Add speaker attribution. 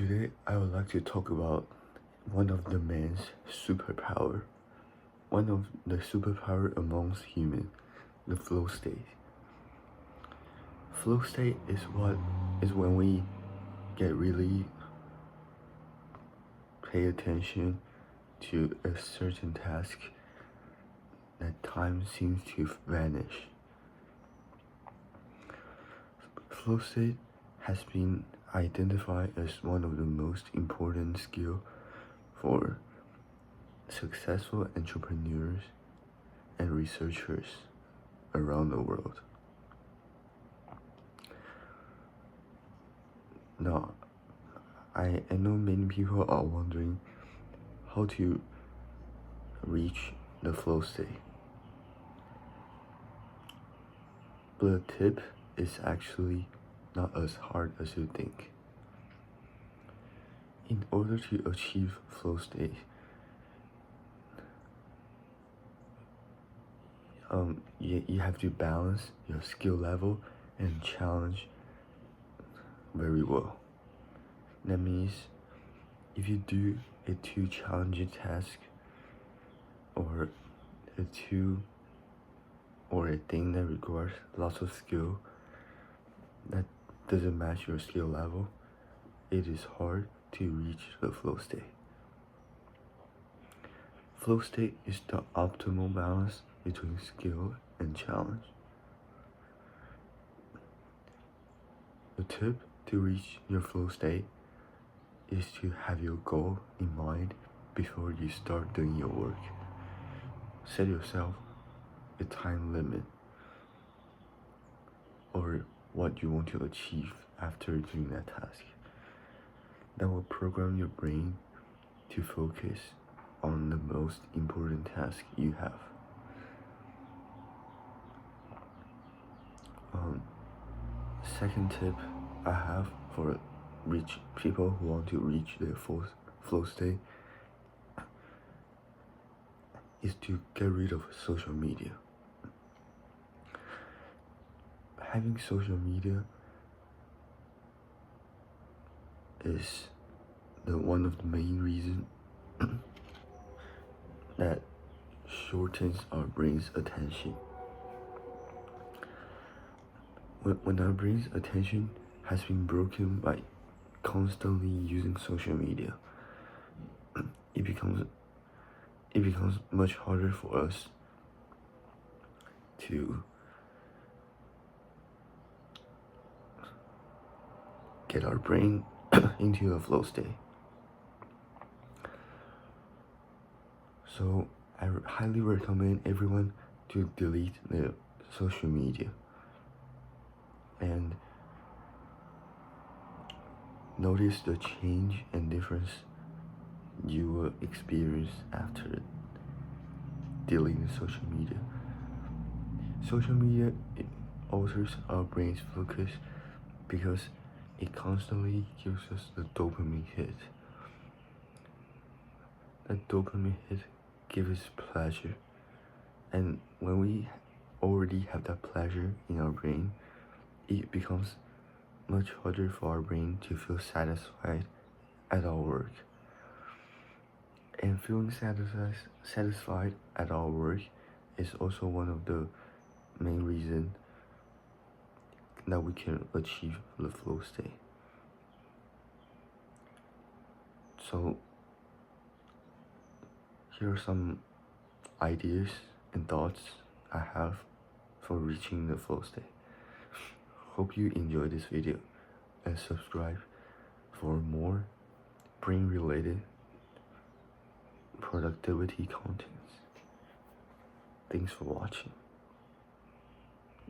Speaker 1: Today, I would like to talk about one of the man's superpower. One of the superpower amongst humans, the flow state. Flow state is when we get really pay attention to a certain task that time seems to vanish. Flow state has been identified as one of the most important skills for successful entrepreneurs and researchers around the world. Now, I know many people are wondering how to reach the flow state. The tip is actually not as hard as you think. In order to achieve flow state, you have to balance your skill level and challenge very well. That means if you do a too challenging task or a thing that requires lots of skill that doesn't match your skill level, it is hard to reach the flow state. Flow state is the optimal balance between skill and challenge. The tip to reach your flow state is to have your goal in mind before you start doing your work. Set yourself a time limit or what you want to achieve after doing that task. That will program your brain to focus on the most important task you have. Second tip I have for people who want to reach their flow state is to get rid of social media. Having social media is one of the main reasons that shortens our brain's attention. When our brain's attention has been broken by constantly using social media, it becomes much harder for us to get our brain into the flow state. So I highly recommend everyone to delete their social media and notice the change and difference you will experience after deleting social media. Social media, it alters our brain's focus because it constantly gives us the dopamine hit. That dopamine hit gives us pleasure, and when we already have that pleasure in our brain, it becomes much harder for our brain to feel satisfied at our work. And feeling satisfied at our work is also one of the main reasons that we can achieve the flow state. So here are some ideas and thoughts I have for reaching the flow state. Hope you enjoyed this video and subscribe for more brain related productivity contents. Thanks for watching.